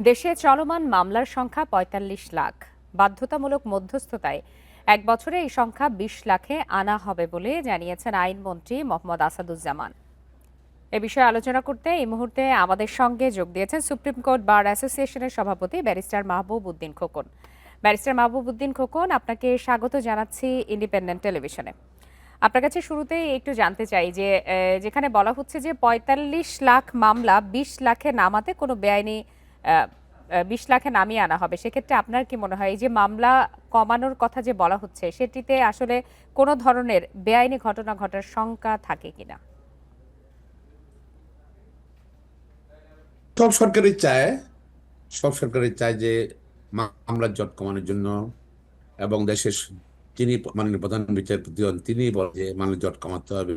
দেশে চলমান মামলার সংখ্যা ৪৫ লাখ। বাধ্যতামূলক মধ্যস্থতায় ১ বছরে এই সংখ্যা ২০ লাখে আনা হবে বলে জানিয়েছেন আইনমন্ত্রী মোহাম্মদ আসাদুজ্জামান। এ বিষয়ে আলোচনা করতে এই মুহূর্তে আমাদের সঙ্গে যোগ দিয়েছেন সুপ্রিম কোর্ট বার অ্যাসোসিয়েশনের সভাপতি ব্যারিস্টার মাহবুব উদ্দিন খোকন। ব্যারিস্টার মাহবুব উদ্দিন খোকন, আপনাকে স্বাগত জানাচ্ছি ইন্ডিপেন্ডেন্ট টেলিভিশনে। আপনার কাছে শুরুতেই একটু জানতে চাই যে যেখানে বলা হচ্ছে যে ৪৫ লাখ মামলা ২০ লাখে নামাতে কোনো বেআইনি ২০ লাখে নামিয়ে আনা হবে, সেক্ষেত্রে আপনার কি মনে হয় এই যে মামলা কমানোর কথা যে বলা হচ্ছে সেটিতে আসলে কোনো ধরনের বেআইনি ঘটনা ঘটার শঙ্কা থাকে কিনা? সব সরকারই চায় সব সরকারই চায় যে মামলার জট কমানোর জন্য। এবং দেশের যিনি মাননীয় প্রধান বিচারপতি হন তিনি বলেন যে মামলার জট কমাতে হবে।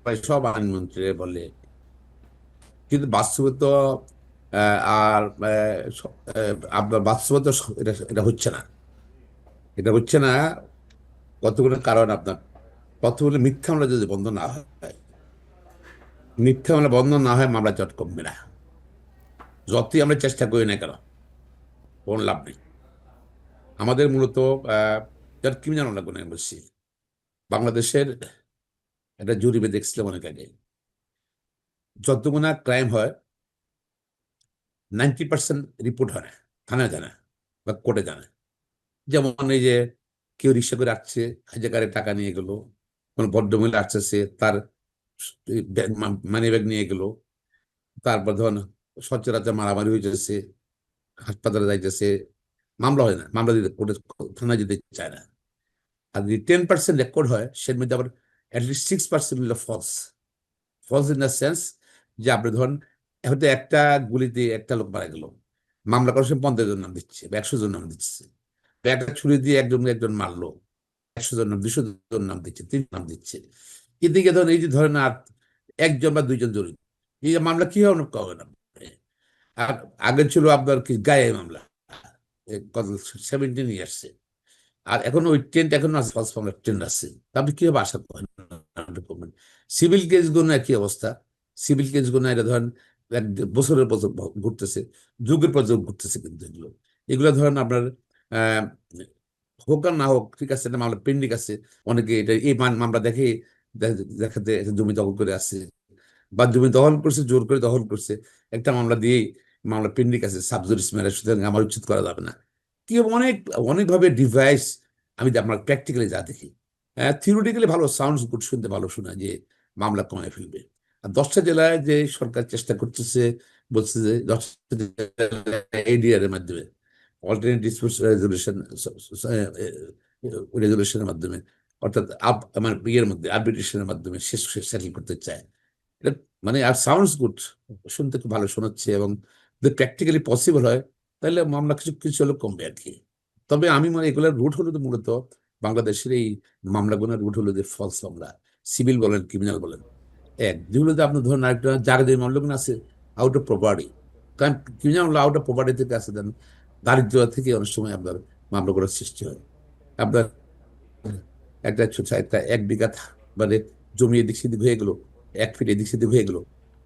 প্রায় সব আইনমন্ত্রী বলে, কিন্তু বাস্তবত আর আপনার বাস্তবত এটা এটা হচ্ছে না। এটা হচ্ছে না কতগুলো কারণ। আপনার কতগুলো মিথ্যা মামলা যদি বন্ধ না হয়, মিথ্যা মামলা বন্ধ না হয় মামলা জট কমবে না, যতই আমরা চেষ্টা করি না কেন, কোনো লাভ নেই। আমাদের মূলত যার ক্রিমিনাল মামলা গুলো বলছি, বাংলাদেশের একটা জরিপে দেখছিলাম অনেক আগে, যতগুনা ক্রাইম হয় 90% রিপোর্ট হয় না, থানায় জানে বা কোর্টে জানে। যেমন এই যে কেউ রিক্সা করে আসছে, হাজারে টাকা নিয়ে গেল, কোন ভদ্রমহিলা আসছে তার মানি ব্যাগ নিয়ে গেল, তারপর ধরুন সচরাচর মারামারি হয়ে যাচ্ছে, হাসপাতালে যাইতেছে, মামলা হয় না, মামলা দিতে কোর্টে থানায় যেতে চায় না। আর যদি 10% রেকর্ড হয় সের মধ্যে আবার অ্যাটলিস্ট 6% হলো false. False in the sense যে আপনি ধরুন হয়তো একটা গুলিতে একটা লোক মারা গেল, মামলা করার সময় 50 জন নাম দিচ্ছে বা 100 জন নাম দিচ্ছে। বা একটা ছুরি দিয়ে একজন একজন মারলো, 100 জন নাম, 200 জন নাম দিচ্ছে, 3 নাম দিচ্ছে। এদিকে ধরেন এই যে ধরেন আর একজন বা দুইজন জড়িত, এই যে মামলা কি হবে না। আর আগে ছিল আপনার কি গায়ে মামলা, কত 17 ইয়ার্স, আর এখন ওই ট্রেন্ড এখন ফার্স্ট ফর্মের ট্রেন্ড আছে। আপনি কিভাবে আশা করেন সিভিল কেস গুলো একই অবস্থা। সিভিল কেস গুলো এটা ধরেন এক বছরের বছর ঘুরতেছে, যুগের পর যুগ ঘুরতেছে, কিন্তু এগুলো এগুলো ধরেন আপনার আহ হোক আর না হোক, ঠিক আছে, এটা মামলা পেন্ডিং আছে। অনেকে এটা এই মামলা দেখে দেখাতে জমি দখল করে আসছে, বা জমি দখল করছে, জোর করে দখল করছে, একটা মামলা দিয়েই মামলা পেন্ডিং আছে, সাবজুডিস ম্যারেজ, সুতরাং আমার উচিত করা যাবে না। কি অনেক অনেকভাবে ডিভাইস। আমি আমরা প্র্যাকটিক্যালি যা দেখি, থিওরিটিক্যালি ভালো, সাউন্ডস গুড, শুনতে ভালো শোনা যে মামলা কমায় ফেলবে। আর 10টা জেলায় যে সরকার চেষ্টা করতেছে, বলছে যে 10টা এডিআর এর মাধ্যমে, অল্টারনেট ডিসপিউট রেজলিউশন রেজলিউশনের মাধ্যমে, অর্থাৎ আমার ইয়ের মধ্যে আরবিট্রেশনের মাধ্যমে শেষ সেটেল করতে চায়। এটা মানে আর সাউন্ডস গুড, শুনতে খুব ভালো শোনাচ্ছে, এবং যদি প্র্যাকটিক্যালি পসিবল হয় তাহলে মামলা কিছু কিছু হলে কমবে আর কি। তবে আমি মনে এগুলোর রুট হলো তো মূলত বাংলাদেশের এই মামলাগুলোর রুট হলো যে ফলস মামলা, সিভিল বলেন ক্রিমিনাল বলেন। যেগুলোতে আপনি ধরুন আরেকটা জায়গা যে মামলাগুলো আছে আউট অফ প্রপার্টি, কারণ ক্রিমিনাল মামলা আউট অফ প্রপার্টি থেকে আছে, দেন দারিদ্র থেকে অনেক সময় আপনার মামলাগুলোর সৃষ্টি হয়। আপনার একটা ছোট একটা 1 বিঘা মানে জমি এদিক সেদিক হয়ে গেল, 1 ফিট এদিক সেদিক হয়ে গেল,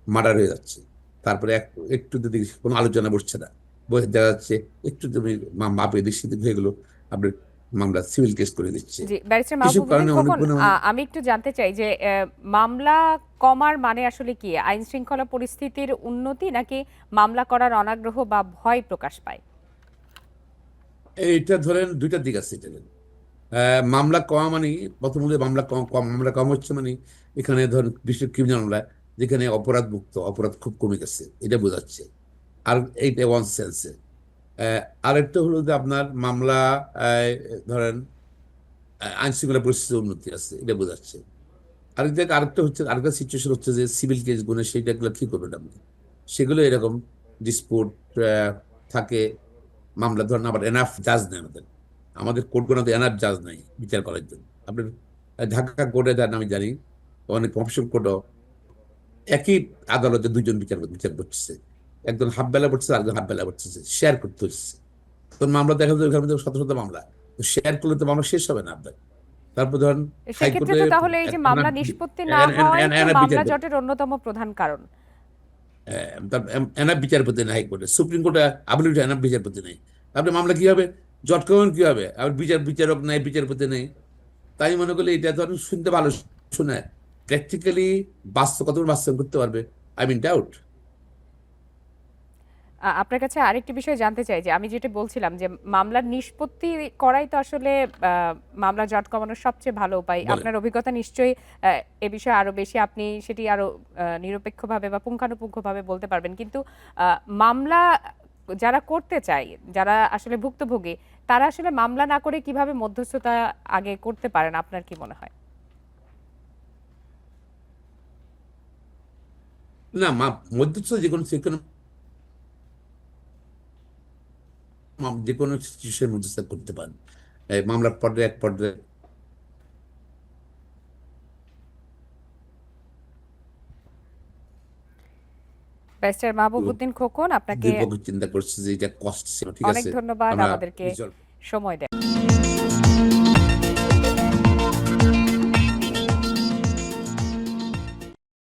মার্ডার হয়ে যাচ্ছে। তারপরে একটু যদি কোনো আলোচনা বসছে না, দেখা যাচ্ছে একটু জমি মাপ এদিক সেদিক হয়ে গেল, আপনার মামলা সিভিল কেস করে দিচ্ছে। জি, ব্যারিস্টার এসব মাহবুব উদ্দিন কারণে অনেক খোকন, অনেক আমি একটু জানতে চাই যে মামলা কমার মানে আসলে কি? আইন শৃঙ্খলা পরিস্থিতির উন্নতি, নাকি মামলা করার অনাগ্রহ বা ভয় প্রকাশ পায়? এইটা ধরেন দুইটা দিক আছে এটা। মামলা কমা মানে প্রথমত মামলা মামলা কম হচ্ছে মানে এখানে ধরেন বিশেষ ক্রিমিনাল মামলা যেখানে অপরাধ মুক্ত, অপরাধ খুব কমে গেছে, এটা বোঝাচ্ছে। আর এইটা ওয়ান সেন্সে। আরেকটা হলো যে আপনার মামলা ধরেন আইন শৃঙ্খলা পরিস্থিতির উন্নতি আছে, এটা বোঝাচ্ছে। আরেকটা হচ্ছে, আরেকটা সিচুয়েশন হচ্ছে যে সিভিল কেস গুলো সেইটাগুলো কি করবেন আপনি, সেগুলো এরকম ডিসপুট থাকে। মামলা ধরেন আবার এনাফ জাজ নেই আমাদের, আমাদের কোর্টগুলোতে এনাফ জাজ নাই বিচার করার জন্য। আপনার ঢাকা কোর্টে যান আমি জানি, অনেক কমিশন কোর্টও একই আদালতে দুইজন বিচার বিচার করতেছে, একজন হাফ বেলা পড়ছে, আরেকজন হাফ বেলা পড়তেছে, শেয়ার করতে হচ্ছে। তো মামলা দেখা যায় ওখানে শত শত মামলা, শেয়ার করলে তো মামলা শেষ হবে না আপনার। তারপর ধরেন সেক্ষেত্রে হাইকোর্টে তো তাহলে এই যে মামলা নিষ্পত্তি না হওয়াই তো এনাফ বিচার মামলা করবে। জটের অন্যতম প্রধান কারণ। তার এনাফ বিচারপতি নেই হাইকোর্টে, সুপ্রিম কোর্টে আপিল এনাফ বিচারপতি নেই, তারপরে মামলা কি হবে, জট কমিশন কি হবে, আবার বিচারক নেই, বিচারপতি নেই। তাই মনে করলে এটা ধরেন শুনতে ভালো শোনায়, প্র্যাকটিক্যালি বাস্তব কত বাস্তব করতে পারবে, আই মিন ডাউট। আপনার কাছে আরেকটি বিষয় জানতে চাই যে আমি যেটা বলছিলাম যে মামলার নিষ্পত্তি করাই তো আসলে মামলা জট কমানোর সবচেয়ে ভালো উপায়। বলেন। আপনার অভিজ্ঞতা নিশ্চয়ই এ বিষয়ে আরো বেশি, আপনি সেটি আরো নিরপেক্ষভাবে বা পুঙ্খানুপুঙ্খভাবে বলতে পারবেন। কিন্তু মামলা যারা করতে চায়, যারা আসলে ভুক্তভোগী, তারা আসলে মামলা না করে কিভাবে মধ্যস্থতা আগে করতে পারেন, আপনার কি মনে হয়? না, মধ্যস্থ যে কোনো সিচুয়েশন মধ্যস্থ করতে পারেন, এই মামলার পর্যায়ে এক পর্যায়ে ব্যারিস্টার মাহবুব উদ্দিন খোকন, আপনাকে দুই পক্ষ চিন্তা করছে যে এটা কষ্ট ছিল, ঠিক অনেক আছে ধন্যবাদ আমরা আমাদেরকে resolve সময় দেন।